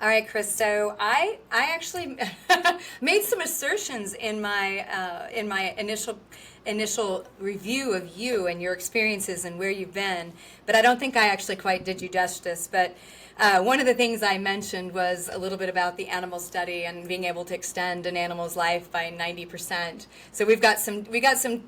All right, Chris. So I actually made some assertions in my initial review of you and your experiences and where you've been, but I don't think I actually quite did you justice. But one of the things I mentioned was a little bit about the animal study and being able to extend an animal's life by 90%. So we got some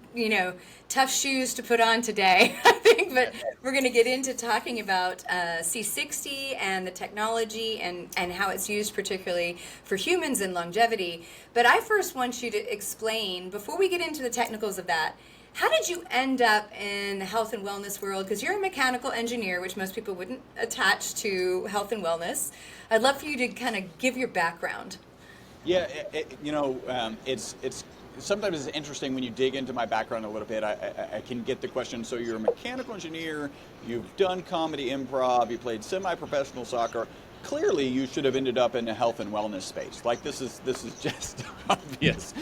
tough shoes to put on today, I think. But we're going to get into talking about C60 and the technology and how it's used particularly for humans in longevity. But I first want you to explain, before we get into the technicals of that, how did you end up in the health and wellness world? Because you're a mechanical engineer, which most people wouldn't attach to health and wellness. I'd love for you to kind of give your background. Yeah, it's sometimes it's interesting when you dig into my background a little bit. I can get the question, so you're a mechanical engineer, you've done comedy improv, you played semi-professional soccer. Clearly, you should have ended up in the health and wellness space. Like, this is just obvious.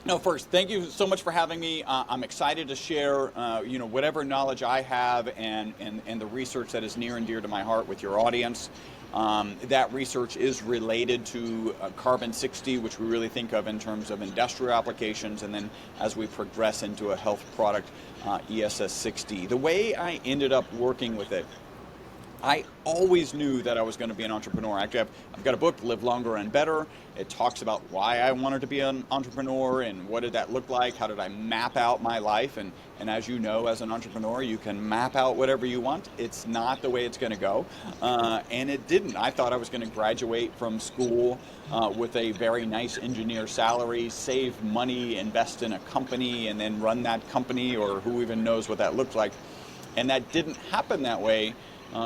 No, first, thank you so much for having me. I'm excited to share, whatever knowledge I have and the research that is near and dear to my heart with your audience. That research is related to carbon 60, which we really think of in terms of industrial applications, and then as we progress into a health product, ESS60. The way I ended up working with it, I always knew that I was going to be an entrepreneur. Actually, I've got a book, Live Longer and Better. It talks about why I wanted to be an entrepreneur and what did that look like, how did I map out my life. And as you know, as an entrepreneur, you can map out whatever you want. It's not the way it's going to go. And it didn't. I thought I was going to graduate from school with a very nice engineer salary, save money, invest in a company, and then run that company, or who even knows what that looked like. And that didn't happen that way.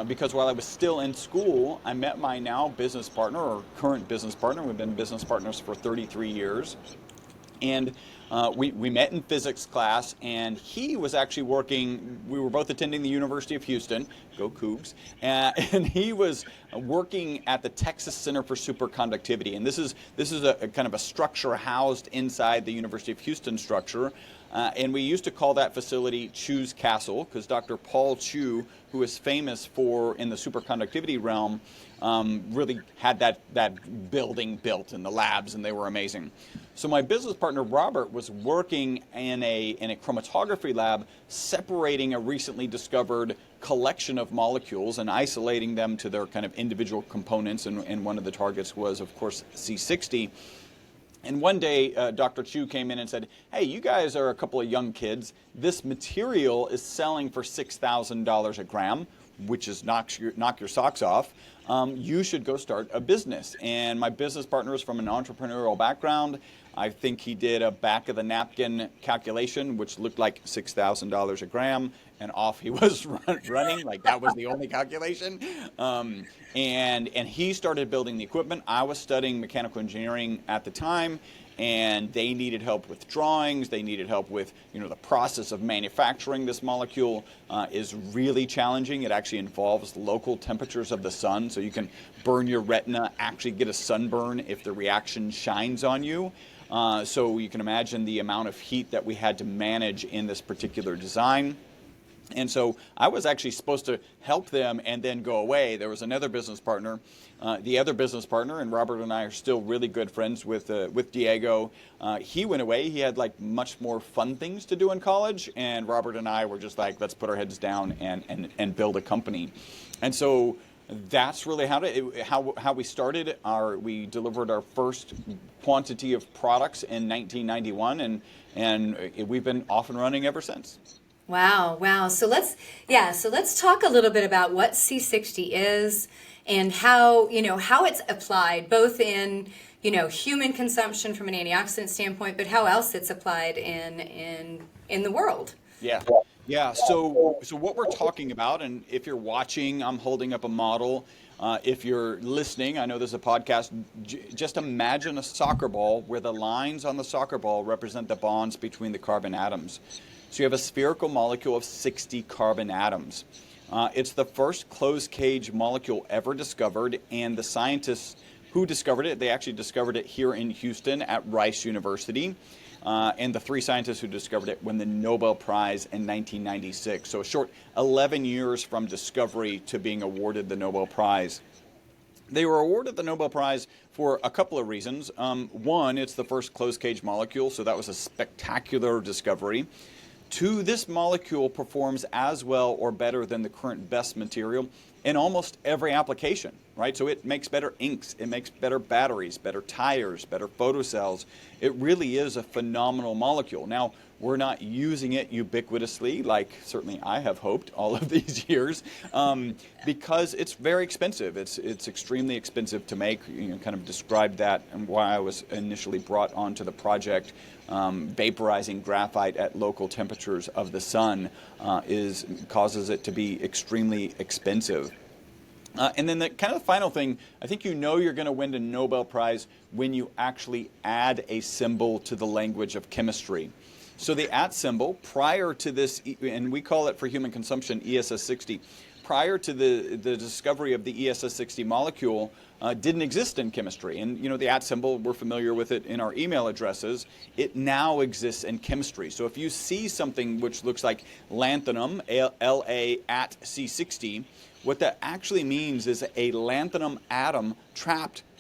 Because while I was still in school, I met my now business partner, or current business partner. We've been business partners for 33 years. And we met in physics class, and he was actually working, we were both attending the University of Houston, go Cougs, and he was working at the Texas Center for Superconductivity. And this is a kind of a structure housed inside the University of Houston structure. And we used to call that facility Chu's Castle, because Dr. Paul Chu, who is famous for in the superconductivity realm, really had that building built in the labs, and they were amazing. So my business partner Robert was working in a chromatography lab, separating a recently discovered collection of molecules and isolating them to their kind of individual components. And one of the targets was, of course, C60. And one day, Dr. Chu came in and said, hey, you guys are a couple of young kids. This material is selling for $6,000 a gram, which is knock your socks off. You should go start a business. And my business partner is from an entrepreneurial background. I think he did a back-of-the-napkin calculation, which looked like $6,000 a gram, and off he was running. Like, that was the only calculation. And he started building the equipment. I was studying mechanical engineering at the time, and they needed help with drawings. They needed help with, the process of manufacturing this molecule is really challenging. It actually involves local temperatures of the sun, so you can burn your retina, actually get a sunburn if the reaction shines on you. So you can imagine the amount of heat that we had to manage in this particular design. And so I was actually supposed to help them and then go away. There was another business partner. The other business partner, and Robert and I are still really good friends with Diego. He went away. He had much more fun things to do in college. And Robert and I were just like, let's put our heads down and build a company. And so that's really how we started. We delivered our first quantity of products in 1991, and we've been off and running ever since. Wow. So let's talk a little bit about what C60 is and how it's applied both in, human consumption from an antioxidant standpoint, but how else it's applied in the world. Yeah. So what we're talking about, and if you're watching, I'm holding up a model. If you're listening, I know there's a podcast, just imagine a soccer ball where the lines on the soccer ball represent the bonds between the carbon atoms. So you have a spherical molecule of 60 carbon atoms. It's the first closed cage molecule ever discovered, and the scientists who discovered it, they actually discovered it here in Houston at Rice University. And the three scientists who discovered it won the Nobel Prize in 1996. So a short 11 years from discovery to being awarded the Nobel Prize. They were awarded the Nobel Prize for a couple of reasons. One, it's the first closed cage molecule, so that was a spectacular discovery. Two, this molecule performs as well or better than the current best material in almost every application, right? So it makes better inks, it makes better batteries, better tires, better photocells. It really is a phenomenal molecule. Now, we're not using it ubiquitously, like certainly I have hoped all of these years, because it's very expensive. It's extremely expensive to make. You kind of described that and why I was initially brought onto the project. Vaporizing graphite at local temperatures of the sun causes it to be extremely expensive. And then the kind of the final thing, I think you know you're going to win a Nobel Prize when you actually add a symbol to the language of chemistry. So the at symbol, prior to this, and we call it for human consumption ESS60, prior to the discovery of the ESS60 molecule, didn't exist in chemistry. And you know, the at symbol, we're familiar with it in our email addresses. It now exists in chemistry. So if you see something which looks like lanthanum, La at C60, what that actually means is a lanthanum atom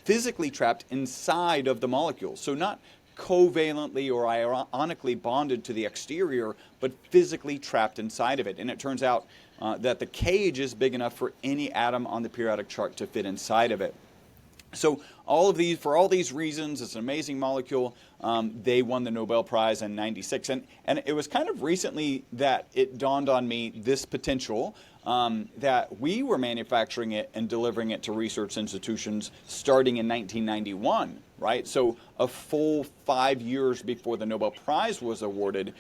physically trapped inside of the molecule. So not covalently or ionically bonded to the exterior, but physically trapped inside of it. And it turns out that the cage is big enough for any atom on the periodic chart to fit inside of it. So for all these reasons, it's an amazing molecule. They won the Nobel Prize in '96. And it was kind of recently that it dawned on me this potential, that we were manufacturing it and delivering it to research institutions starting in 1991, right? So a full 5 years before the Nobel Prize was awarded.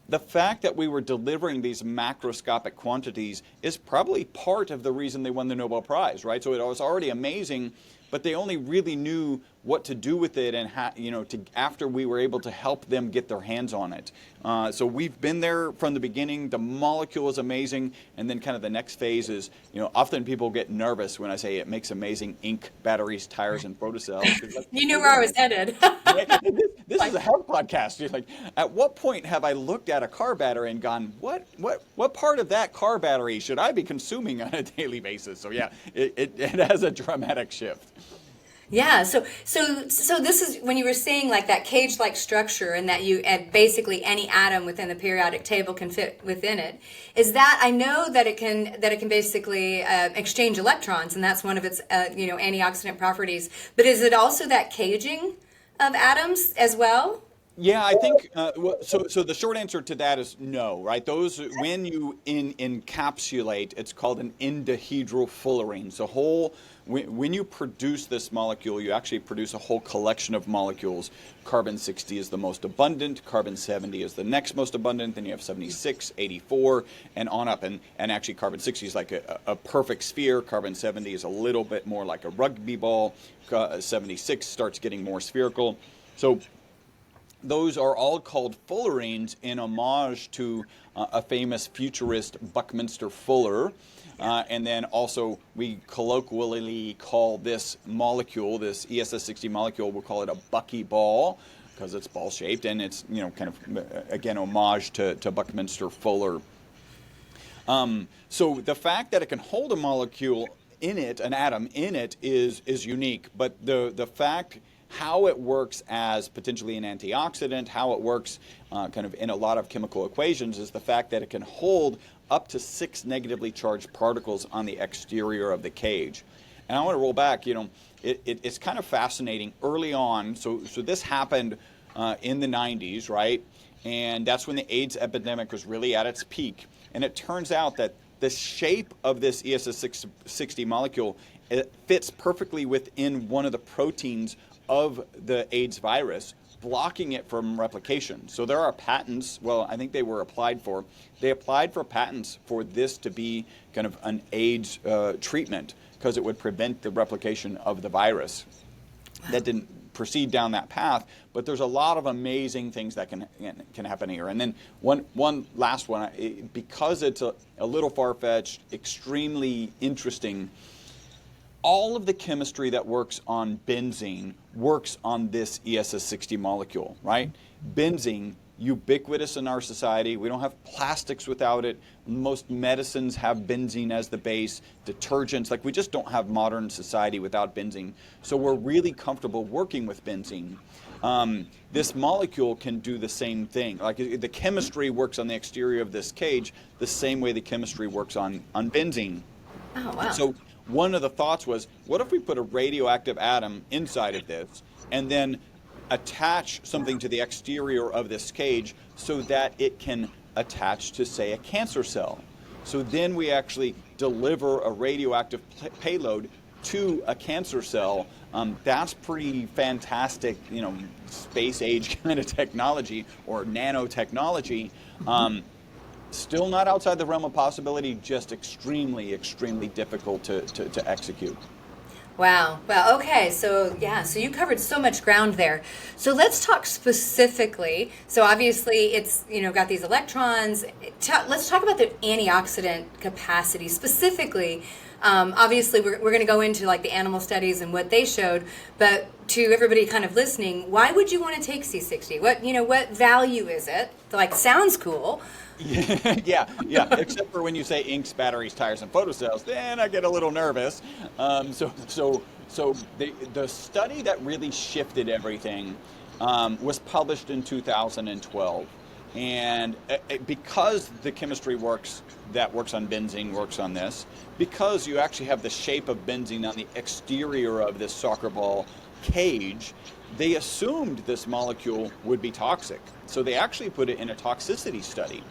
The fact that we were delivering these macroscopic quantities is probably part of the reason they won the Nobel Prize, right? So it was already amazing, but they only really knew what to do with it and after we were able to help them get their hands on it. So we've been there from the beginning. The molecule is amazing, and then kind of the next phase is, often people get nervous when I say it makes amazing ink, batteries, tires, and photocells. You knew where I was headed. This is a health podcast. You're like, at what point have I looked at a car battery and gone, what part of that car battery should I be consuming on a daily basis? So yeah, it has a dramatic shift. Yeah, so this is when you were saying like that cage-like structure, and that basically any atom within the periodic table can fit within it. Is that, I know that it can basically exchange electrons, and that's one of its antioxidant properties. But is it also that caging of atoms as well? Yeah, I think so. The short answer to that is no, right? Those, when you encapsulate, it's called an endahedral fullerene. So when you produce this molecule, you actually produce a whole collection of molecules. Carbon 60 is the most abundant. Carbon 70 is the next most abundant. Then you have 76, 84, and on up. And actually, carbon 60 is like a perfect sphere. Carbon 70 is a little bit more like a rugby ball. 76 starts getting more spherical. So those are all called fullerenes in homage to a famous futurist, Buckminster Fuller. And then also we colloquially call this molecule, this ESS60 molecule, we'll call it a Bucky ball because it's ball shaped, and it's kind of again homage to Buckminster Fuller. So the fact that it can hold a molecule in it, an atom in it, is unique. But the fact how it works as potentially an antioxidant, how it works kind of in a lot of chemical equations, is the fact that it can hold up to 6 negatively charged particles on the exterior of the cage. And I want to roll back, it's kind of fascinating early on. So this happened in the 90s, right? And that's when the AIDS epidemic was really at its peak. And it turns out that the shape of this ESS60 molecule, it fits perfectly within one of the proteins of the AIDS virus, blocking it from replication. So there are patents, well, I think they were applied for. They applied for patents for this to be kind of an AIDS treatment because it would prevent the replication of the virus. That didn't proceed down that path, but there's a lot of amazing things that can happen here. And then one last one, because it's a little far-fetched, extremely interesting, all of the chemistry that works on benzene works on this ESS60 molecule, right? Benzene ubiquitous in our society. We don't have plastics without it. Most medicines have benzene as the base, detergents. Like, we just don't have modern society without benzene. So we're really comfortable working with benzene. This molecule can do the same thing. Like, the chemistry works on the exterior of this cage the same way the chemistry works on benzene. Oh, wow. So one of the thoughts was, what if we put a radioactive atom inside of this and then attach something to the exterior of this cage so that it can attach to, say, a cancer cell? So then we actually deliver a radioactive payload to a cancer cell. That's pretty fantastic, space age kind of technology, or nanotechnology. Still not outside the realm of possibility, just extremely, extremely difficult to execute. Wow. Well, okay. So you covered so much ground there. So let's talk specifically. So obviously it's, got these electrons. Let's talk about the antioxidant capacity specifically. Obviously we're going to go into like the animal studies and what they showed, but to everybody kind of listening, why would you want to take C60? What value is it? Like, sounds cool. Yeah. Except for when you say inks, batteries, tires, and photocells, then I get a little nervous. So the study that really shifted everything was published in 2012, and because the chemistry that works on benzene works on this, because you actually have the shape of benzene on the exterior of this soccer ball cage, they assumed this molecule would be toxic. So they actually put it in a toxicity study.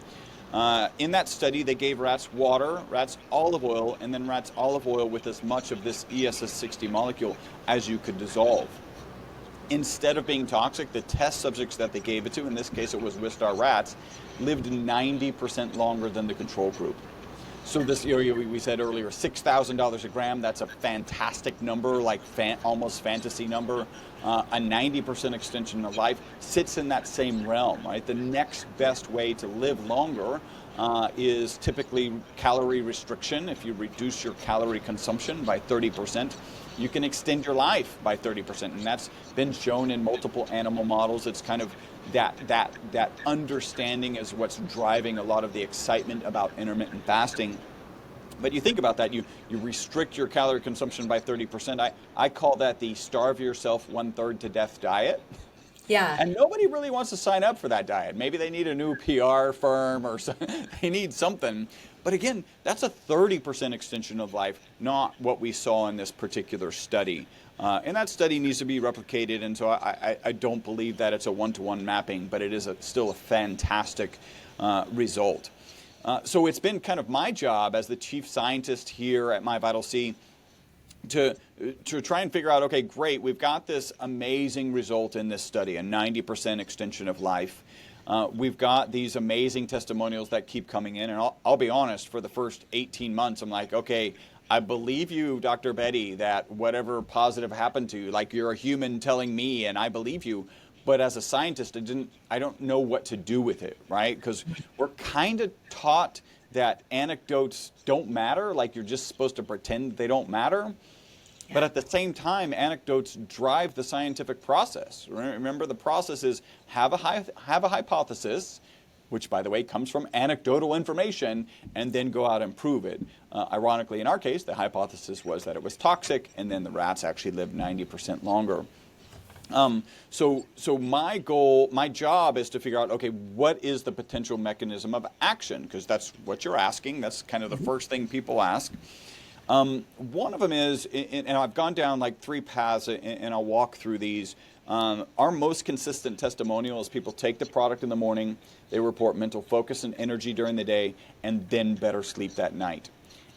In that study, they gave rats water, rats olive oil, and then rats olive oil with as much of this ESS60 molecule as you could dissolve. Instead of being toxic, the test subjects that they gave it to, in this case it was Wistar rats, lived 90% longer than the control group. So this, we said earlier, $6,000 a gram, that's a fantastic number, like almost fantasy number. A 90% extension of life sits in that same realm, right? The next best way to live longer is typically calorie restriction. If you reduce your calorie consumption by 30%, you can extend your life by 30%. And that's been shown in multiple animal models. It's kind of that understanding is what's driving a lot of the excitement about intermittent fasting. But you think about that, you restrict your calorie consumption by 30%. I call that the starve yourself 1/3 to death diet. Yeah. And nobody really wants to sign up for that diet. Maybe they need a new PR firm or they need something. But again, that's a 30% extension of life, not what we saw in this particular study. And that study needs to be replicated, and so I don't believe that it's a one-to-one mapping, but it is still a fantastic result. So it's been kind of my job as the chief scientist here at MyVitalC to try and figure out, okay, great, we've got this amazing result in this study, a 90% extension of life. We've got these amazing testimonials that keep coming in, and I'll be honest, for the first 18 months, I'm like, okay, I believe you, Dr. Betty, that whatever positive happened to you, like you're a human telling me, and I believe you. But as a scientist, I don't know what to do with it, right? Because we're kind of taught that anecdotes don't matter, like you're just supposed to pretend they don't matter. Yeah. But at the same time, anecdotes drive the scientific process. Remember, the process is have a hypothesis, which, by the way, comes from anecdotal information, and then go out and prove it. Ironically, in our case, the hypothesis was that it was toxic, and then the rats actually lived 90% longer. So my goal, my job is to figure out, okay, what is the potential mechanism of action? Because that's what you're asking. That's kind of the first thing people ask. One of them is, and I've gone down like 3 paths, and I'll walk through these. Our most consistent testimonial is people take the product in the morning, they report mental focus and energy during the day, and then better sleep that night.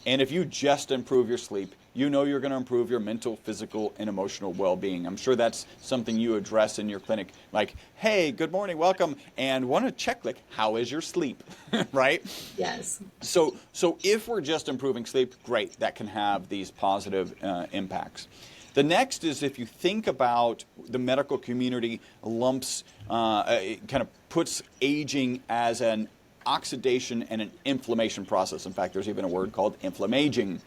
And if you just improve your sleep, you know you're going to improve your mental, physical, and emotional well-being. I'm sure that's something you address in your clinic, like, hey, good morning, welcome, and want to check, like, how is your sleep, right? Yes. So if we're just improving sleep, great, that can have these positive impacts. The next is, if you think about the medical community lumps, it kind of puts aging as an oxidation and an inflammation process. In fact, there's even a word called inflammaging.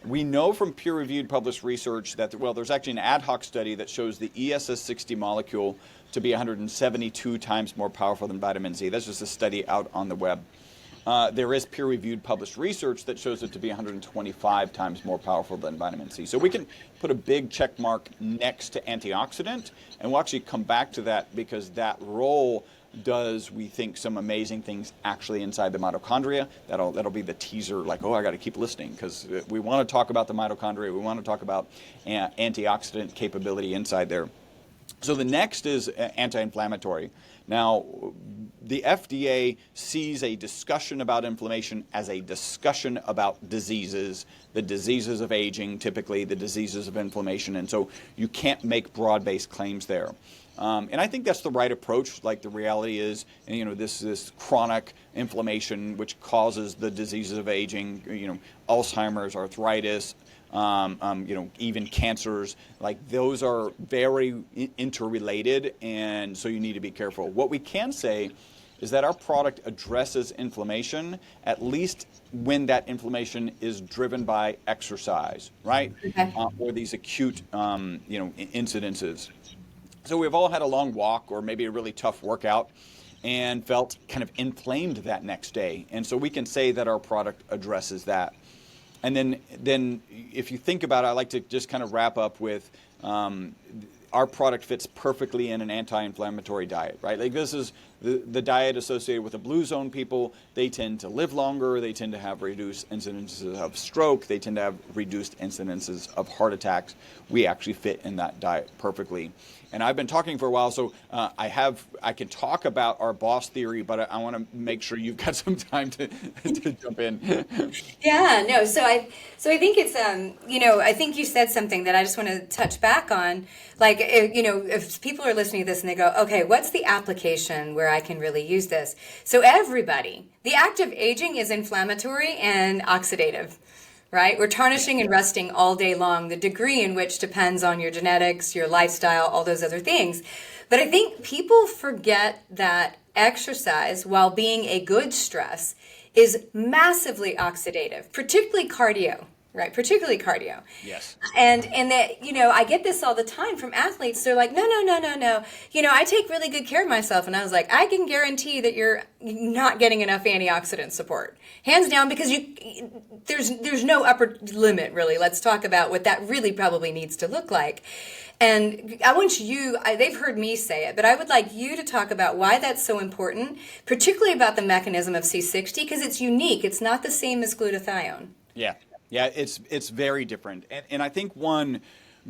We know from peer-reviewed published research that, well, there's actually an ad hoc study that shows the ESS60 molecule to be 172 times more powerful than vitamin Z. That's just a study out on the web. There is peer-reviewed published research that shows it to be 125 times more powerful than vitamin C. So we can put a big check mark next to antioxidant, and we'll actually come back to that because that role does, we think, some amazing things actually inside the mitochondria. That'll be the teaser, like, oh, I got to keep listening because we want to talk about the mitochondria. We want to talk about antioxidant capability inside there. So the next is anti-inflammatory. Now, the FDA sees a discussion about inflammation as a discussion about diseases, the diseases of aging, typically the diseases of inflammation, and so you can't make broad-based claims there. And I think that's the right approach. Like the reality is, this chronic inflammation which causes the diseases of aging, Alzheimer's, arthritis, even cancers, like those are very interrelated, and so you need to be careful. What we can say is that our product addresses inflammation, at least when that inflammation is driven by exercise, right? Okay. Or these acute, incidences. So we've all had a long walk or maybe a really tough workout and felt kind of inflamed that next day. And so we can say that our product addresses that. And then if you think about it, I like to just kind of wrap up with our product fits perfectly in an anti-inflammatory diet, right? Like this is the diet associated with the blue zone people. They tend to live longer. They tend to have reduced incidences of stroke. They tend to have reduced incidences of heart attacks. We actually fit in that diet perfectly. And I've been talking for a while, so I can talk about our boss theory, but I want to make sure you've got some time to jump in. Yeah, no. So I think it's I think you said something that I just want to touch back on. Like if people are listening to this and they go, okay, what's the application where I can really use this? So everybody, the act of aging is inflammatory and oxidative. Right? We're tarnishing and rusting all day long. The degree in which depends on your genetics, your lifestyle, all those other things. But I think people forget that exercise, while being a good stress, is massively oxidative, particularly cardio. Right, particularly cardio. Yes. And that, I get this all the time from athletes. They're like, no. I take really good care of myself. And I was like, I can guarantee that you're not getting enough antioxidant support. Hands down, because there's no upper limit, really. Let's talk about what that really probably needs to look like. And I want they've heard me say it, but I would like you to talk about why that's so important, particularly about the mechanism of C60, because it's unique. It's not the same as glutathione. Yeah, it's very different, and I think one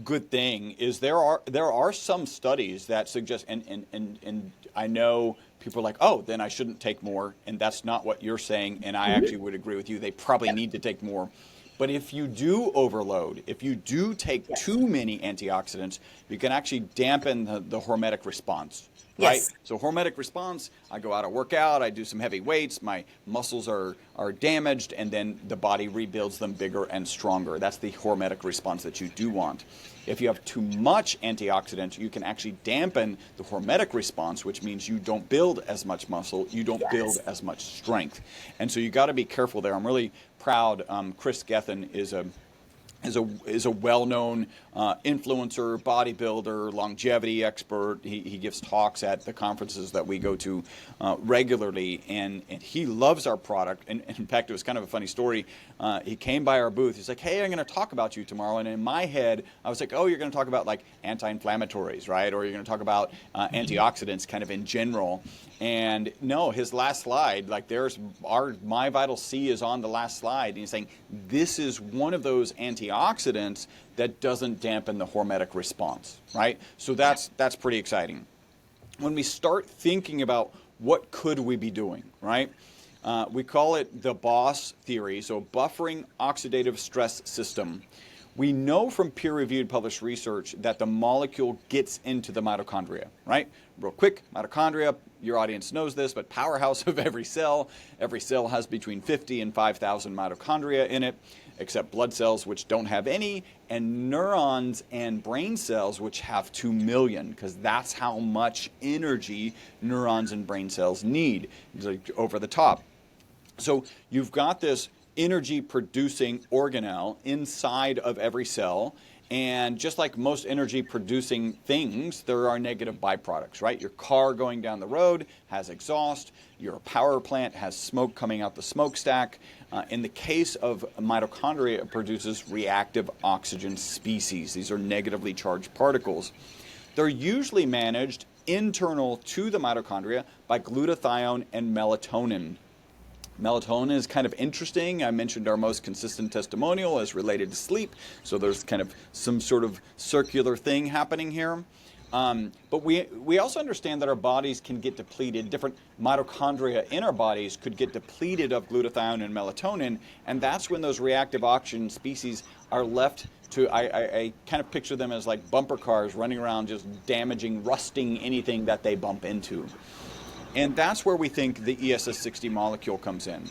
good thing is there are some studies that suggest, and I know people are like, oh, then I shouldn't take more, and that's not what you're saying, and I actually would agree with you. They probably need to take more. But if you do overload, if you do take too many antioxidants, you can actually dampen the hormetic response. Right? Yes. So hormetic response, I go out and work out, I do some heavy weights, my muscles are damaged, and then the body rebuilds them bigger and stronger. That's the hormetic response that you do want. If you have too much antioxidant, you can actually dampen the hormetic response, which means you don't build as much muscle, you don't build as much strength. And so you got to be careful there. I'm really proud. Chris Gethin is a well-known influencer, bodybuilder, longevity expert. He gives talks at the conferences that we go to regularly, and he loves our product. And in fact, it was kind of a funny story. He came by our booth. He's like, hey, I'm going to talk about you tomorrow. And in my head, I was like, oh, you're going to talk about like anti-inflammatories, right? Or you're going to talk about antioxidants kind of in general. And no, his last slide, like My Vital C is on the last slide. And he's saying, this is one of those antioxidants that doesn't dampen the hormetic response, right? So that's pretty exciting. When we start thinking about what could we be doing, right? We call it the BOSS theory, so buffering oxidative stress system. We know from peer-reviewed published research that the molecule gets into the mitochondria, right? Real quick, mitochondria, your audience knows this, but powerhouse of every cell. Every cell has between 50 and 5,000 mitochondria in it, except blood cells, which don't have any, and neurons and brain cells, which have 2 million, because that's how much energy neurons and brain cells need, like over the top. So you've got this energy-producing organelle inside of every cell. And just like most energy-producing things, there are negative byproducts, right? Your car going down the road has exhaust. Your power plant has smoke coming out the smokestack. In the case of mitochondria, it produces reactive oxygen species. These are negatively charged particles. They're usually managed internal to the mitochondria by glutathione and melatonin. Melatonin is kind of interesting. I mentioned our most consistent testimonial is related to sleep, so there's kind of some sort of circular thing happening here. But we also understand that our bodies can get depleted. Different mitochondria in our bodies could get depleted of glutathione and melatonin, and that's when those reactive oxygen species are left to, I kind of picture them as like bumper cars running around just damaging, rusting anything that they bump into. And that's where we think the ESS60 molecule comes in.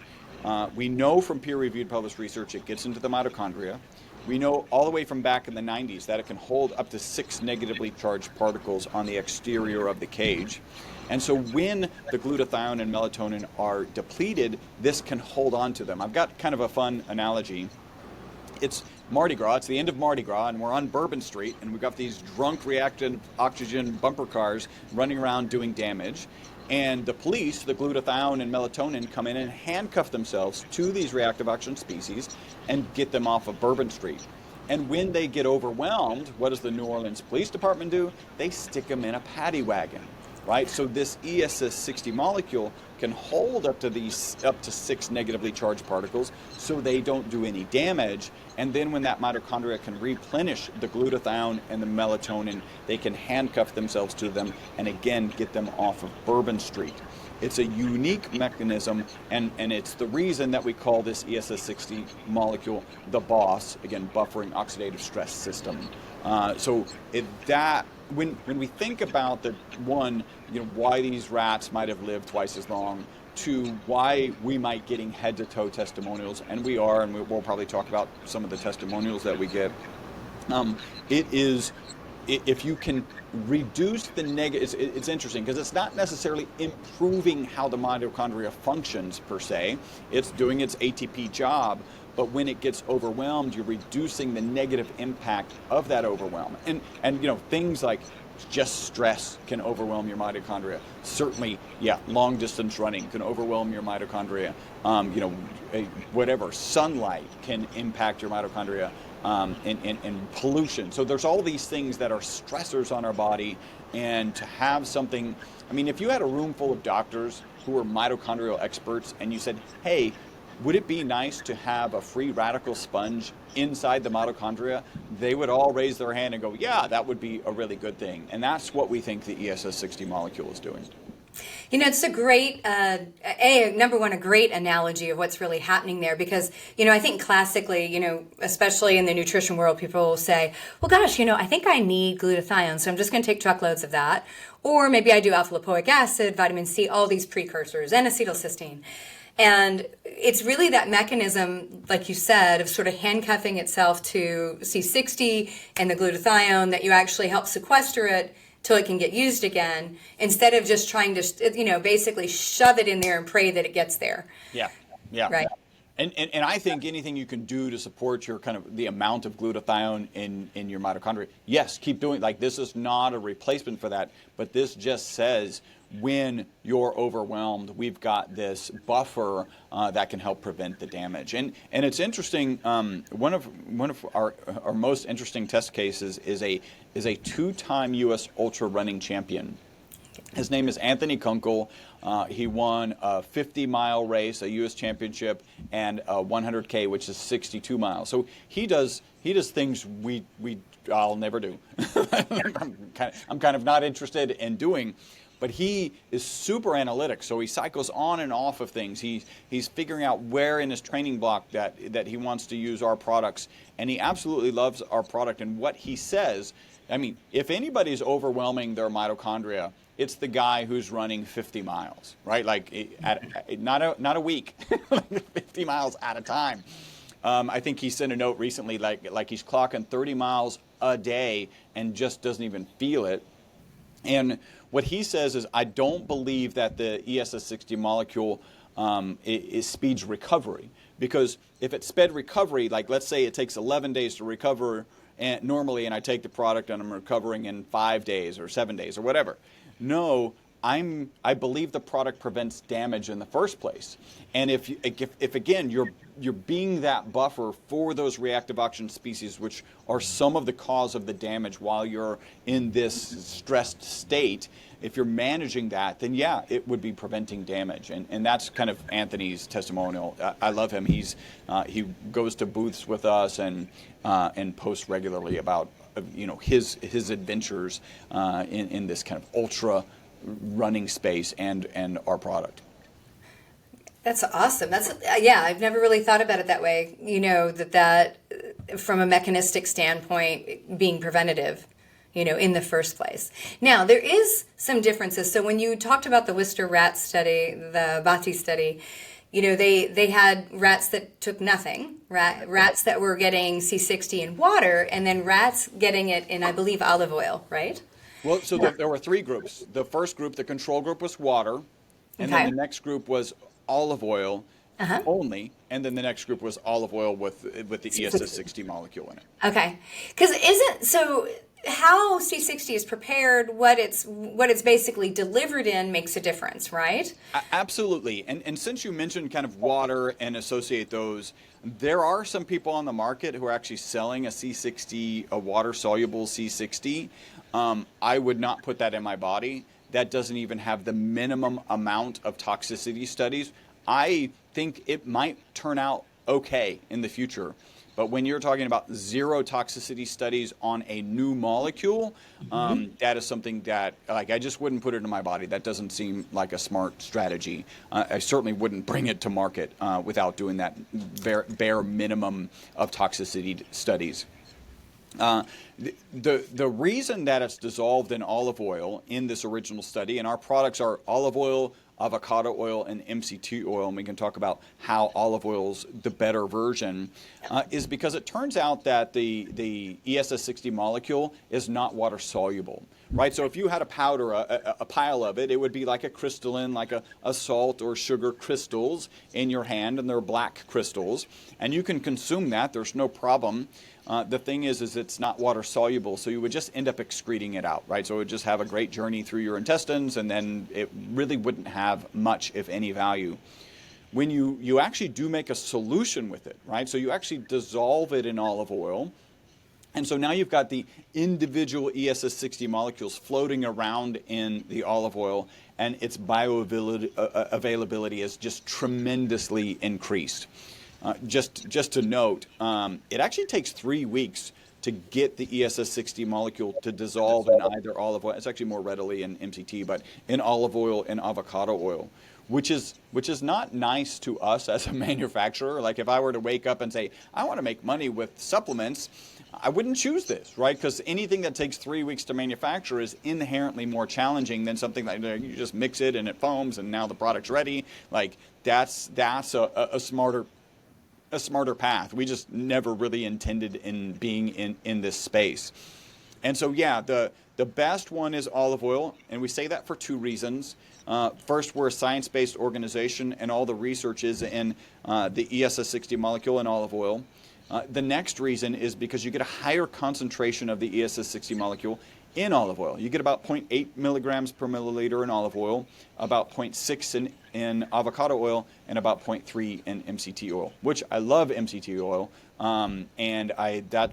We know from peer-reviewed published research it gets into the mitochondria. We know all the way from back in the 90s that it can hold up to 6 negatively charged particles on the exterior of the cage. And so when the glutathione and melatonin are depleted, this can hold on to them. I've got kind of a fun analogy. It's Mardi Gras, it's the end of Mardi Gras, and we're on Bourbon Street, and we've got these drunk reactive oxygen bumper cars running around doing damage. And the police, the glutathione and melatonin, come in and handcuff themselves to these reactive oxygen species and get them off of Bourbon Street. And when they get overwhelmed, what does the New Orleans Police Department do? They stick them in a paddy wagon, right? So this ESS60 molecule can hold up to 6 negatively charged particles so they don't do any damage. And then when that mitochondria can replenish the glutathione and the melatonin, they can handcuff themselves to them and again get them off of Bourbon Street. It's a unique mechanism, and it's the reason that we call this ESS60 molecule the BOSS, again, buffering oxidative stress system. When we think about why these rats might have lived twice as long, to why we might getting head-to-toe testimonials, and we are, and we'll probably talk about some of the testimonials that we get. If you can reduce the negative, it's interesting because it's not necessarily improving how the mitochondria functions per se. It's doing its ATP job, but when it gets overwhelmed, you're reducing the negative impact of that overwhelm. And things like just stress can overwhelm your mitochondria. Certainly, long distance running can overwhelm your mitochondria. Whatever, sunlight can impact your mitochondria. And pollution. So there's all these things that are stressors on our body, and to have something, if you had a room full of doctors who were mitochondrial experts and you said, hey, would it be nice to have a free radical sponge inside the mitochondria? They would all raise their hand and go, yeah, that would be a really good thing. And that's what we think the ESS60 molecule is doing. It's a great, number one, a great analogy of what's really happening there because, I think classically, especially in the nutrition world, people will say, well, gosh, I think I need glutathione, so I'm just going to take truckloads of that. Or maybe I do alpha lipoic acid, vitamin C, all these precursors, and acetylcysteine. And it's really that mechanism, like you said, of sort of handcuffing itself to C60 and the glutathione that you actually help sequester it till it can get used again, instead of just trying to, basically shove it in there and pray that it gets there. Yeah. Right. And I think anything you can do to support your kind of the amount of glutathione in your mitochondria, yes, keep doing. Like, this is not a replacement for that, but this just says when you're overwhelmed, we've got this buffer that can help prevent the damage. And it's interesting. One of our most interesting test cases is a 2-time U.S. ultra running champion. His name is Anthony Kunkel. He won a 50-mile race, a U.S. championship, and a 100K, which is 62 miles. So he does things I'll never do. I'm kind of not interested in doing. But he is super analytic, so he cycles on and off of things. He's figuring out where in his training block that he wants to use our products, and he absolutely loves our product. And what he says, if anybody's overwhelming their mitochondria, it's the guy who's running 50 miles, right? Like, not a week, 50 miles at a time. I think he sent a note recently, like he's clocking 30 miles a day and just doesn't even feel it. And what he says is, I don't believe that the ESS60 molecule speeds recovery, because if it sped recovery, like let's say it takes 11 days to recover normally, and I take the product and I'm recovering in 5 days or 7 days or whatever. No, I believe the product prevents damage in the first place. And if again you're being that buffer for those reactive oxygen species, which are some of the cause of the damage while you're in this stressed state, if you're managing that, then yeah, it would be preventing damage. And that's kind of Anthony's testimonial. I love him. He goes to booths with us and posts regularly about his adventures in this kind of ultra running space and our product. That's awesome. Yeah, I've never really thought about it that way. That from a mechanistic standpoint, being preventative, in the first place. Now, there is some differences. So when you talked about the Worcester rat study, the Bhatti study, they had rats that took nothing, rats that were getting C60 in water, and then rats getting it in, I believe, olive oil, right? Well, so there were 3 groups. The first group, the control group, was water, and then the next group was olive oil only, and then the next group was olive oil with the ESS60 molecule in it. Okay, because how C60 is prepared, what it's basically delivered in makes a difference, right? Absolutely. And since you mentioned kind of water and associate those, there are some people on the market who are actually selling a C60, a water-soluble C60. I would not put that in my body. That doesn't even have the minimum amount of toxicity studies. I think it might turn out okay in the future. But when you're talking about 0 toxicity studies on a new molecule, that is something that, I just wouldn't put it in my body. That doesn't seem like a smart strategy. I certainly wouldn't bring it to market without doing that bare minimum of toxicity studies. The reason that it's dissolved in olive oil in this original study, and our products are olive oil, avocado oil, and MCT oil, and we can talk about how olive oil's the better version, is because it turns out that the ESS60 molecule is not water soluble, right? So if you had a powder, a pile of it, it would be like a crystalline, like a salt or sugar crystals in your hand, and they're black crystals, and you can consume that, there's no problem. The thing is it's not water soluble, so you would just end up excreting it out, right? So it would just have a great journey through your intestines, and then it really wouldn't have much, if any, value. When you actually do make a solution with it, right? So you actually dissolve it in olive oil, and so now you've got the individual ESS60 molecules floating around in the olive oil, and its bioavailability is just tremendously increased. Just to note, it actually takes 3 weeks to get the ESS60 molecule to dissolve in either olive oil. It's actually more readily in MCT, but in olive oil and avocado oil, which is not nice to us as a manufacturer. Like if I were to wake up and say, I want to make money with supplements, I wouldn't choose this, right? Because anything that takes 3 weeks to manufacture is inherently more challenging than something like you just mix it and it foams and now the product's ready. Like that's a smarter path. We just never really intended in being in this space. And so, yeah, the best one is olive oil, and we say that for 2 reasons. First, we're a science-based organization, and all the research is in the ESS60 molecule in olive oil. The next reason is because you get a higher concentration of the ESS60 molecule in olive oil. You get about 0.8 milligrams per milliliter in olive oil, about 0.6 in avocado oil, and about 0.3 in MCT oil, which I love MCT oil. And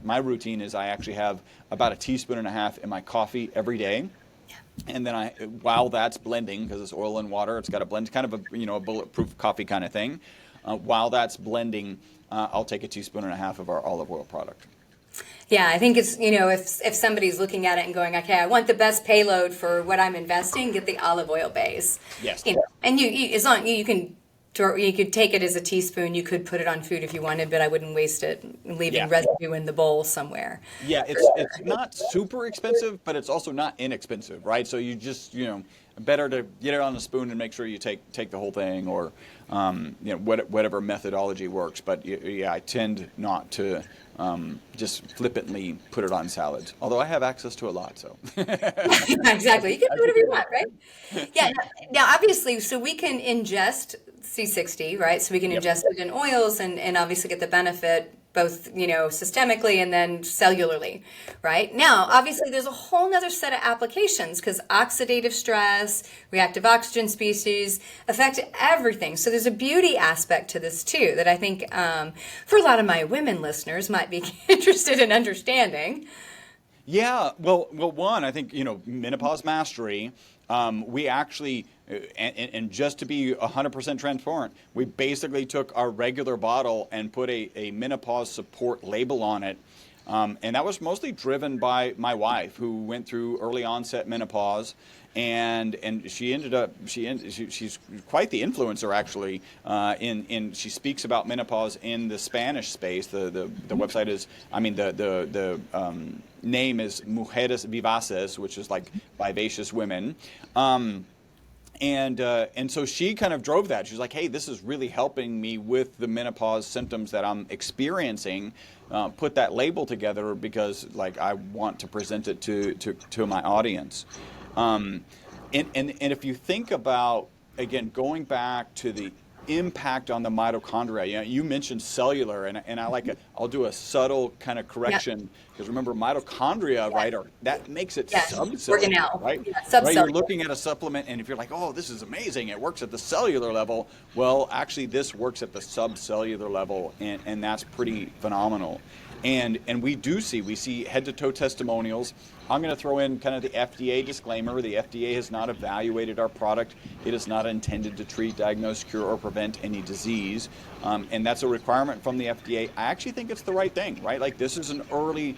my routine is I actually have about 1.5 teaspoons in my coffee every day. And then while that's blending, because it's oil and water, it's got to blend, kind of a bulletproof coffee kind of thing. While that's blending, I'll take 1.5 teaspoons of our olive oil product. Yeah, I think it's, if somebody's looking at it and going, okay, I want the best payload for what I'm investing, get the olive oil base. Yes. And as long you could take it as a teaspoon. You could put it on food if you wanted, but I wouldn't waste it leaving residue in the bowl somewhere. Yeah, it's not super expensive, but it's also not inexpensive, right? So you just, better to get it on a spoon and make sure you take the whole thing, or whatever methodology works. But yeah, I tend not to just flippantly put it on salads, although I have access to a lot. So exactly, you can do whatever you want, right? Yeah. Now, obviously, so we can ingest ESS60, right? So we can Yep. ingest it in oils and obviously get the benefit both, systemically and then cellularly, right? Now, obviously there's a whole nother set of applications because oxidative stress, reactive oxygen species affect everything. So there's a beauty aspect to this too that I think for a lot of my women listeners might be interested in understanding. Yeah, well, one, I think, Menopause Mastery, we actually, and just to be 100% transparent, we basically took our regular bottle and put a menopause support label on it. And that was mostly driven by my wife, who went through early onset menopause, and she ended up she's quite the influencer actually. She speaks about menopause in the Spanish space. The website is, the name is Mujeres Vivaces, which is like vivacious women. And so she kind of drove that. She's like, hey, this is really helping me with the menopause symptoms that I'm experiencing. Put that label together because I want to present it to my audience. And if you think about, again, going back to the impact on the mitochondria, you mentioned cellular, and I'll do a subtle kind of correction because remember mitochondria, right? That makes it subcellular, organelle, right? Subcellular. Right? You're looking at a supplement, and if you're like, oh, this is amazing, it works at the cellular level. Well, actually, this works at the subcellular level, and that's pretty phenomenal. And we see head-to-toe testimonials. I'm going to throw in kind of the FDA disclaimer. The FDA has not evaluated our product. It is not intended to treat, diagnose, cure, or prevent any disease. And that's a requirement from the FDA. I actually think it's the right thing, right? This is an early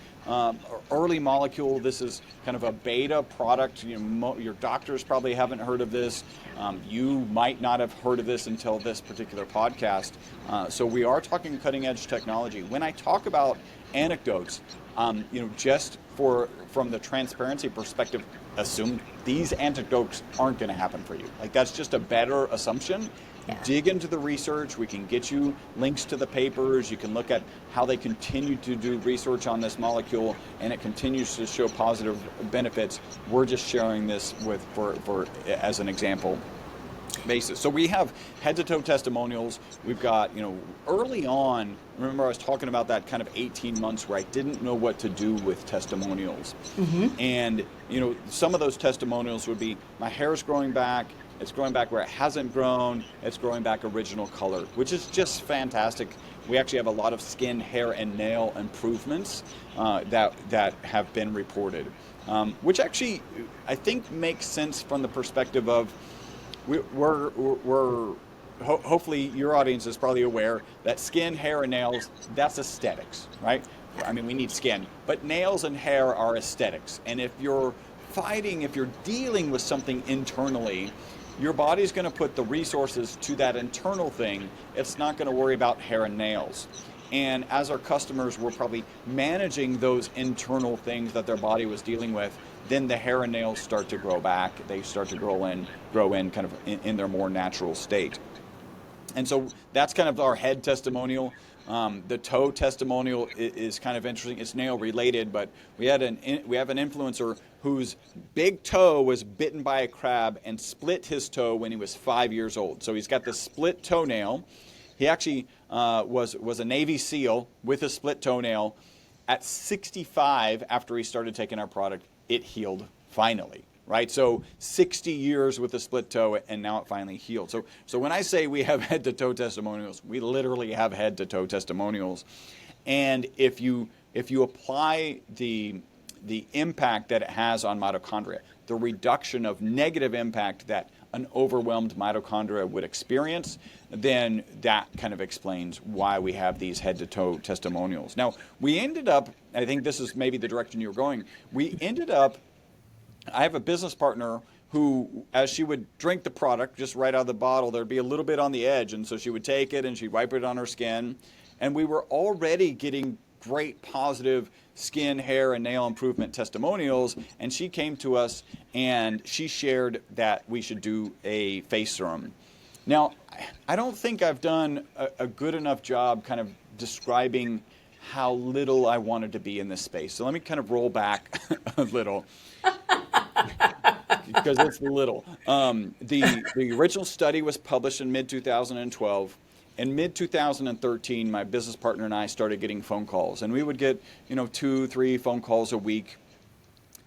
molecule. This is kind of a beta product. Your doctors probably haven't heard of this. You might not have heard of this until this particular podcast. So we are talking cutting edge technology. When I talk about anecdotes, just from the transparency perspective, assume these anecdotes aren't going to happen for you. That's just a better assumption. Yeah. Dig into the research. We can get you links to the papers. You can look at how they continue to do research on this molecule, and it continues to show positive benefits. We're just sharing this for as an example basis. So we have head-to-toe testimonials. We've got, early on, remember I was talking about that kind of 18 months where I didn't know what to do with testimonials. Mm-hmm. And, some of those testimonials would be, my hair is growing back, it's growing back where it hasn't grown, it's growing back original color, which is just fantastic. We actually have a lot of skin, hair, and nail improvements that have been reported, which actually I think makes sense from the perspective of hopefully your audience is probably aware that skin, hair, and nails, that's aesthetics, right? We need skin, but nails and hair are aesthetics. And if you're dealing with something internally, your body's going to put the resources to that internal thing. It's not going to worry about hair and nails. And as our customers were probably managing those internal things that their body was dealing with, then the hair and nails start to grow back. They start to grow in kind of in their more natural state. And so that's kind of our head testimonial. The toe testimonial is kind of interesting. It's nail related, but we have an influencer whose big toe was bitten by a crab and split his toe when he was 5 years old. So he's got the split toenail. He actually was a Navy SEAL with a split toenail. At 65, after he started taking our product, it healed finally, right? So 60 years with a split toe, and now it finally healed. So when I say we have head-to-toe testimonials, we literally have head-to-toe testimonials. And if you apply the impact that it has on mitochondria, the reduction of negative impact that an overwhelmed mitochondria would experience, then that kind of explains why we have these head-to-toe testimonials. Now, we ended up, I think this is maybe the direction you're going, I have a business partner who, as she would drink the product just right out of the bottle, there'd be a little bit on the edge, and so she would take it and she'd wipe it on her skin, and we were already getting great positive skin, hair, and nail improvement testimonials, and she came to us and she shared that we should do a face serum. Now, I don't think I've done a good enough job kind of describing how little I wanted to be in this space. So let me kind of roll back a little. because it's little. The original study was published in mid-2012. In mid-2013, my business partner and I started getting phone calls, and we would get, 2-3 phone calls a week.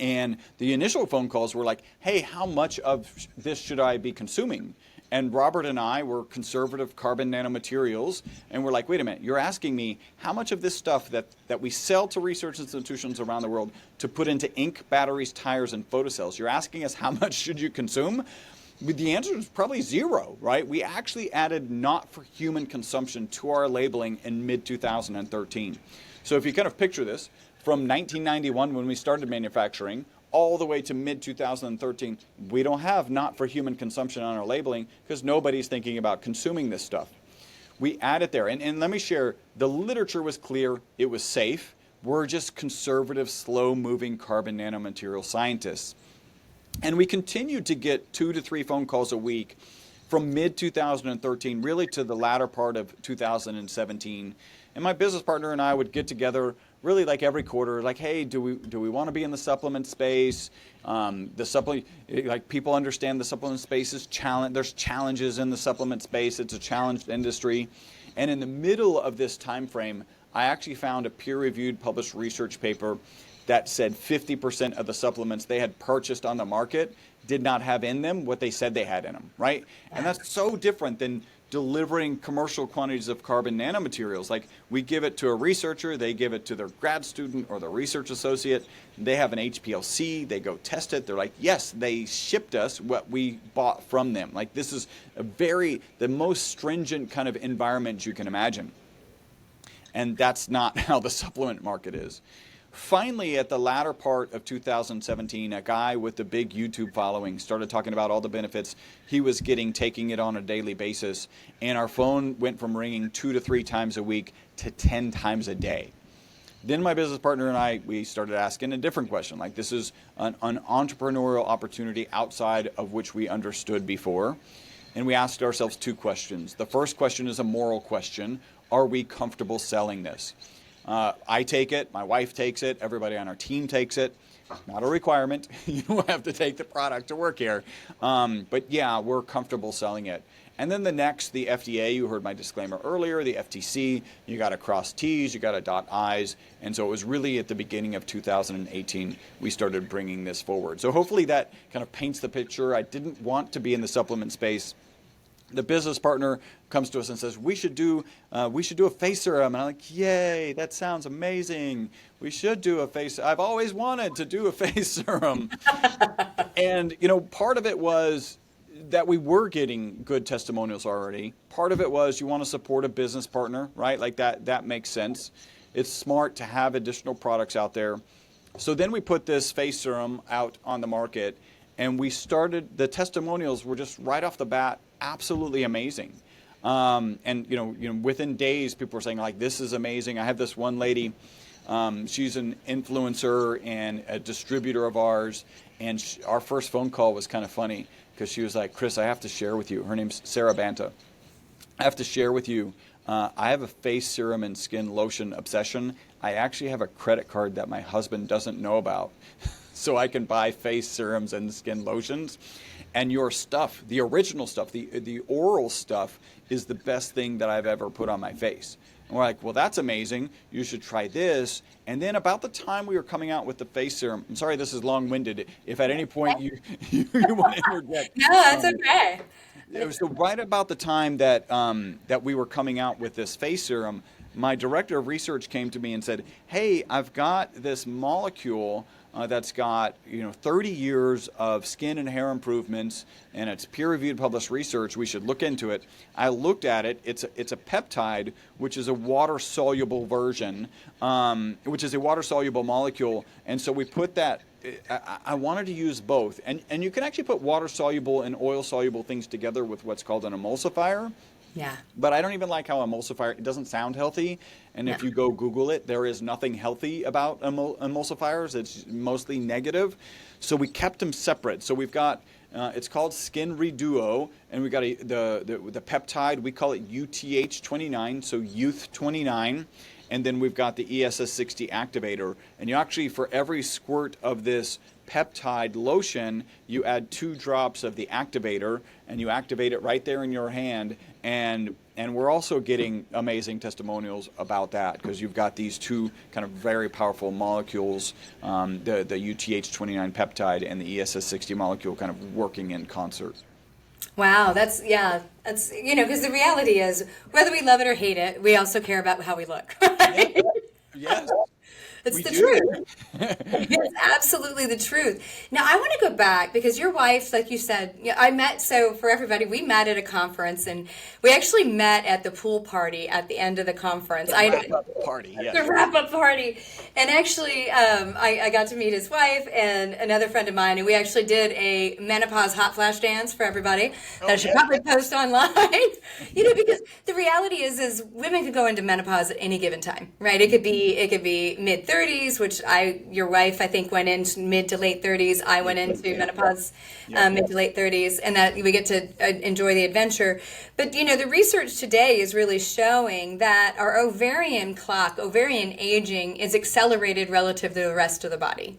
And the initial phone calls were like, hey, how much of this should I be consuming? And Robert and I were conservative carbon nanomaterials, and we're like, wait a minute, you're asking me how much of this stuff that we sell to research institutions around the world to put into ink, batteries, tires, and photocells, you're asking us how much should you consume? The answer is probably zero, right? We actually added not for human consumption to our labeling in mid-2013. So if you kind of picture this, from 1991 when we started manufacturing all the way to mid-2013, we don't have not for human consumption on our labeling because nobody's thinking about consuming this stuff. We added there, and let me share, the literature was clear, it was safe. We're just conservative, slow-moving carbon nanomaterial scientists. And we continued to get 2 to 3 phone calls a week from mid-2013 really to the latter part of 2017. And my business partner and I would get together really like every quarter, like, hey, do we want to be in the supplement space? Like people understand the supplement space is challenge. There's challenges in the supplement space. It's a challenged industry. And in the middle of this time frame, I actually found a peer-reviewed published research paper that said 50% of the supplements they had purchased on the market did not have in them what they said they had in them, right? And that's so different than delivering commercial quantities of carbon nanomaterials. Like we give it to a researcher, they give it to their grad student or their research associate, they have an HPLC, they go test it, they're like, yes, they shipped us what we bought from them. Like this is the most stringent kind of environment you can imagine. And that's not how the supplement market is. Finally, at the latter part of 2017, a guy with a big YouTube following started talking about all the benefits he was getting, taking it on a daily basis. And our phone went from ringing 2 to 3 times a week to 10 times a day. Then my business partner and I, we started asking a different question. Like this is an entrepreneurial opportunity outside of which we understood before. And we asked ourselves 2 questions. The first question is a moral question. Are we comfortable selling this? I take it, my wife takes it, everybody on our team takes it. Not a requirement. You don't have to take the product to work here. But yeah, we're comfortable selling it. And then the FDA, you heard my disclaimer earlier, the FTC, you got to cross T's, you got to dot I's. And so it was really at the beginning of 2018, we started bringing this forward. So hopefully that kind of paints the picture. I didn't want to be in the supplement space. The business partner comes to us and says, we should do a face serum. And I'm like, yay, that sounds amazing. We should do a face. I've always wanted to do a face serum. And, part of it was that we were getting good testimonials already. Part of it was you want to support a business partner, right? Like that makes sense. It's smart to have additional products out there. So then we put this face serum out on the market, and the testimonials were just right off the bat absolutely amazing. And within days, people were saying like, this is amazing. I have this one lady, she's an influencer and a distributor of ours. And our first phone call was kind of funny because she was like, Chris, I have to share with you. Her name's Sarah Banta. I have to share with you. I have a face serum and skin lotion obsession. I actually have a credit card that my husband doesn't know about. So I can buy face serums and skin lotions. And your stuff, the original stuff, the oral stuff is the best thing that I've ever put on my face. And we're like, well, that's amazing. You should try this. And then about the time we were coming out with the face serum, I'm sorry this is long-winded. If at any point you want to interject. No, that's okay. It was right about the time that we were coming out with this face serum, my director of research came to me and said, hey, I've got this molecule that's got 30 years of skin and hair improvements, and it's peer-reviewed published research. We should look into it. I looked at it. It's a peptide, which is a water-soluble version, which is a water-soluble molecule. And so we put that. I wanted to use both. And you can actually put water-soluble and oil-soluble things together with what's called an emulsifier. Yeah. But I don't even like how emulsifier, it doesn't sound healthy. And if you go Google it, there is nothing healthy about emulsifiers. It's mostly negative. So we kept them separate. So we've got, it's called Skin Reduo, and we got the peptide, we call it UTH29, so Youth 29. and then we've got the ESS60 activator. And you actually, for every squirt of this peptide lotion, you add 2 drops of the activator, and you activate it right there in your hand. And we're also getting amazing testimonials about that, because you've got these 2 kind of very powerful molecules, the UTH29 peptide and the ESS60 molecule, kind of working in concert. Wow, that's, because the reality is, whether we love it or hate it, we also care about how we look, right? Yes. It's We the do. truth. It's absolutely the truth. Now, I want to go back, because your wife, like you said, so for everybody, we met at a conference, and we actually met at the pool party at the end of the conference. The wrap-up party, yes. The wrap-up party. And actually, I got to meet his wife and another friend of mine, and we actually did a menopause hot flash dance for everybody that I should probably post online. Because the reality is women could go into menopause at any given time, right? It could be mid-30s, which your wife, I think, went into mid to late 30s. I went into menopause mid to late 30s, and that we get to enjoy the adventure. But, the research today is really showing that our ovarian aging is accelerated relative to the rest of the body.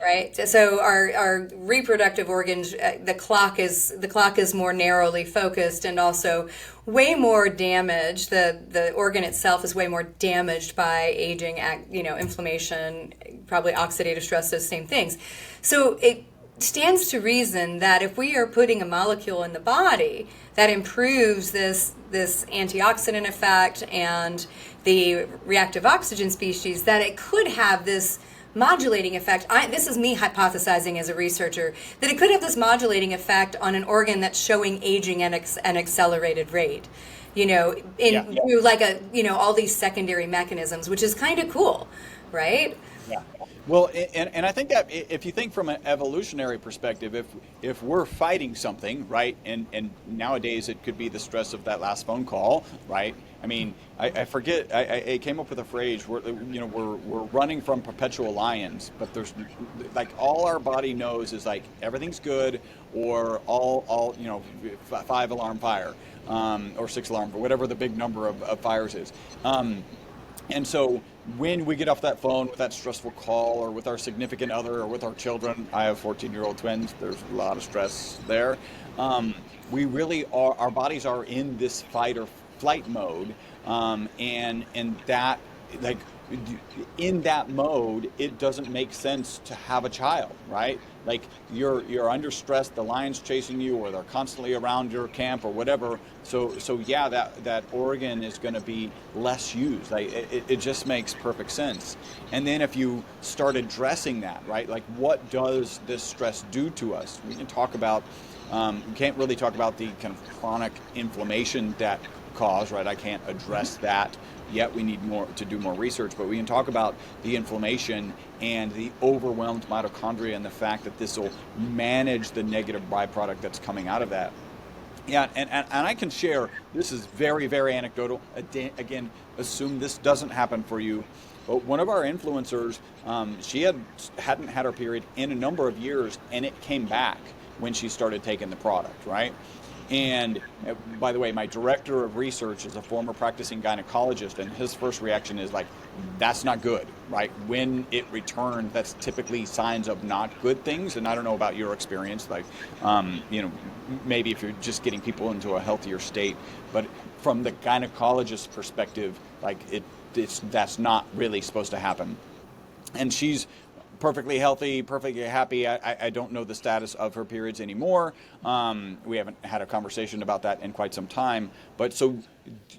Right, so our reproductive organs, the clock is more narrowly focused, and also way more damaged. The organ itself is way more damaged by aging, inflammation, probably oxidative stress, those same things. So it stands to reason that if we are putting a molecule in the body that improves this antioxidant effect and the reactive oxygen species, that it could have this modulating effect. This is me hypothesizing as a researcher, that it could have this modulating effect on an organ that's showing aging at an accelerated rate, through like all these secondary mechanisms, which is kind of cool, right? Yeah. Well, and I think that if you think from an evolutionary perspective, if we're fighting something, right, and nowadays it could be the stress of that last phone call, right? I mean, I forget. I came up with a phrase. We're running from perpetual lions, but there's like all our body knows is like everything's good, or all 5 alarm fire, or 6 alarm, or whatever the big number of fires is. And so when we get off that phone with that stressful call, or with our significant other, or with our children, I have 14-year-old twins, there's a lot of stress there. We really are, our bodies are in this fight or flight mode. And that, like, in that mode, it doesn't make sense to have a child, right? Like you're under stress, the lion's chasing you, or they're constantly around your camp, or whatever. So yeah, that organ is going to be less used. Like it just makes perfect sense. And then if you start addressing that, right? Like, what does this stress do to us? We can talk about. We can't really talk about the kind of chronic inflammation that cause, right? I can't address that yet. We need to do more research, but we can talk about the inflammation and the overwhelmed mitochondria, and the fact that this will manage the negative byproduct that's coming out of that. Yeah, and I can share, this is very, very anecdotal. Again, assume this doesn't happen for you. But one of our influencers, she hadn't had her period in a number of years, and it came back when she started taking the product, right? And by the way, my director of research is a former practicing gynecologist, and his first reaction is like, that's not good, right? When it returns, that's typically signs of not good things. And I don't know about your experience, like, maybe if you're just getting people into a healthier state, but from the gynecologist's perspective, like that's not really supposed to happen. And she's perfectly healthy, perfectly happy. I don't know the status of her periods anymore. We haven't had a conversation about that in quite some time. But so,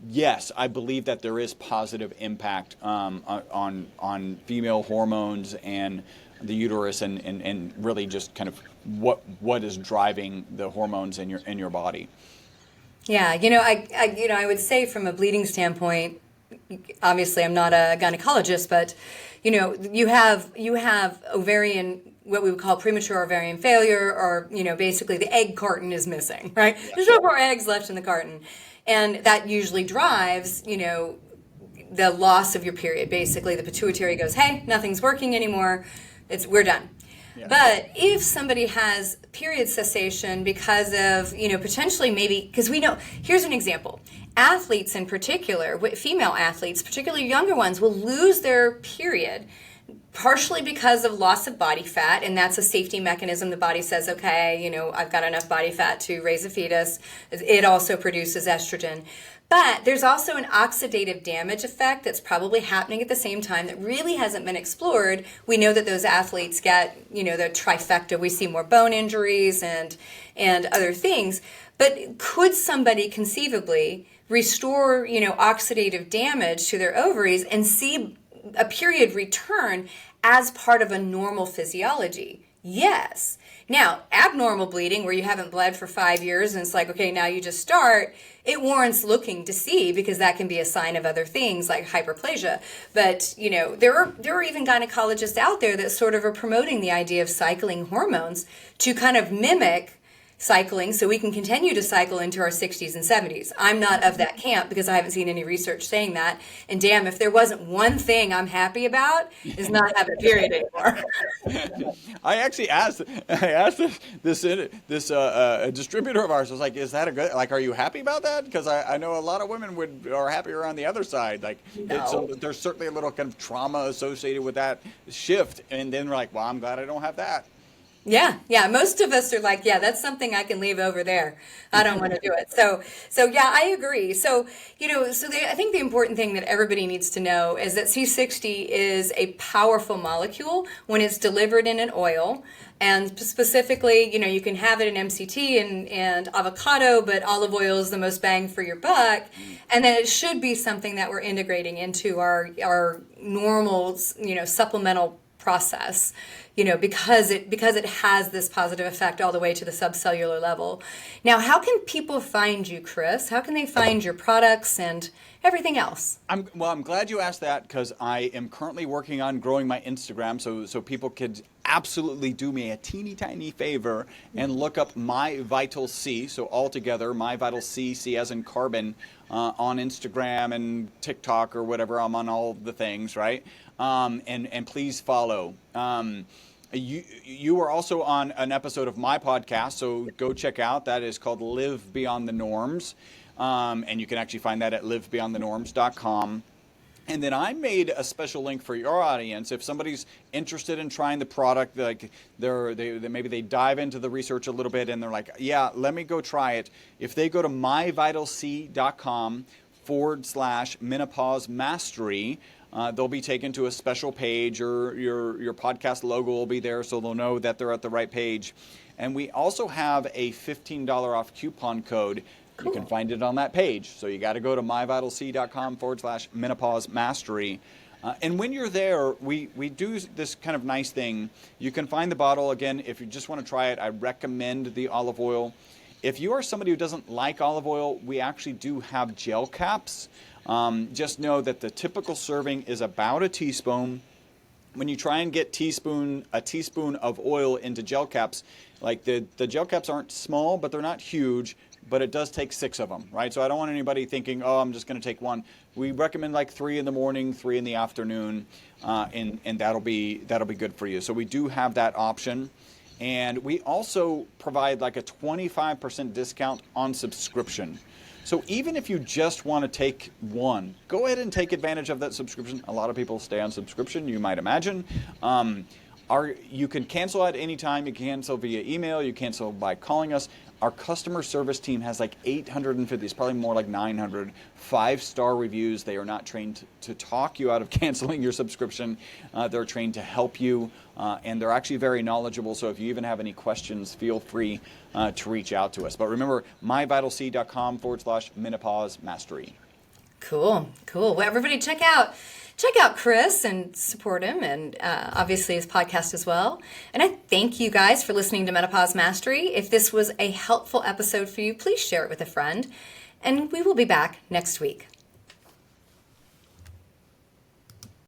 yes, I believe that there is positive impact on female hormones and the uterus, and really just kind of what is driving the hormones in your body. Yeah, I would say from a bleeding standpoint, obviously I'm not a gynecologist, but you have ovarian, what we would call premature ovarian failure, or basically the egg carton is missing, right? There's no more eggs left in the carton, and that usually drives the loss of your period. Basically, the pituitary goes, hey, nothing's working anymore, we're done. Yeah. But if somebody has period cessation because of, potentially maybe, because we know, here's an example. Athletes in particular, female athletes, particularly younger ones, will lose their period partially because of loss of body fat, and that's a safety mechanism. The body says, okay, I've got enough body fat to raise a fetus. It also produces estrogen. But there's also an oxidative damage effect that's probably happening at the same time that really hasn't been explored. We know that those athletes get, the trifecta. We see more bone injuries and other things. But could somebody conceivably restore, oxidative damage to their ovaries and see a period return as part of a normal physiology? Yes. Now, abnormal bleeding, where you haven't bled for 5 years and it's like, okay, now you just start, it warrants looking to see, because that can be a sign of other things like hyperplasia. But, there are even gynecologists out there that sort of are promoting the idea of cycling hormones to kind of mimic cycling so we can continue to cycle into our 60s and 70s. I'm not of that camp because I haven't seen any research saying that. And damn, if there wasn't one thing I'm happy about, is not having a period anymore. I actually asked this distributor of ours. I was like, is that a good, like, are you happy about that? Because I know a lot of women are happier on the other side. Like, No. there's certainly a little kind of trauma associated with that shift. And then we're like, well, I'm glad I don't have that. Yeah. Most of us are like, yeah, that's something I can leave over there. I don't want to do it. So yeah, I agree. So, I think the important thing that everybody needs to know is that C60 is a powerful molecule when it's delivered in an oil. And specifically, you can have it in MCT and avocado, but olive oil is the most bang for your buck. And then it should be something that we're integrating into our normal, supplemental process, because it has this positive effect all the way to the subcellular level. Now, how can people find you, Chris? How can they find your products and everything else? I'm glad you asked that, because I am currently working on growing my Instagram, so people could absolutely do me a teeny tiny favor and look up My Vital C, so all together, My Vital C, C as in carbon, on Instagram and TikTok or whatever. I'm on all the things, right? And please follow. You are also on an episode of my podcast, so go check out. That is called Live Beyond the Norms. And you can actually find that at livebeyondthenorms.com. And then I made a special link for your audience. If somebody's interested in trying the product, like maybe they dive into the research a little bit and they're like, yeah, let me go try it. If they go to myvitalc.com/menopause mastery, they'll be taken to a special page, or your podcast logo will be there, so they'll know that they're at the right page. And we also have a $15 off coupon code. Cool. You can find it on that page. So you got to go to myvitalc.com/menopause mastery. And when you're there, we do this kind of nice thing. You can find the bottle. Again, if you just want to try it, I recommend the olive oil. If you are somebody who doesn't like olive oil, we actually do have gel caps. Just know that the typical serving is about a teaspoon. When you try and get a teaspoon of oil into gel caps, like the gel caps aren't small, but they're not huge, but it does take 6 of them, right? So I don't want anybody thinking, oh, I'm just going to take one. We recommend like 3 in the morning, 3 in the afternoon, and that'll be good for you. So we do have that option. And we also provide like a 25% discount on subscription. So even if you just want to take one, go ahead and take advantage of that subscription. A lot of people stay on subscription, you might imagine. You can cancel at any time. You can cancel via email. You cancel by calling us. Our customer service team has like 850, it's probably more like 900 5-star reviews. They are not trained to talk you out of canceling your subscription. They're trained to help you, and they're actually very knowledgeable. So if you even have any questions, feel free to reach out to us. But remember, myvitalc.com/menopause mastery. Cool. Well, everybody check out Chris and support him, and obviously his podcast as well. And I thank you guys for listening to Menopause Mastery. If this was a helpful episode for you, please share it with a friend. And we will be back next week.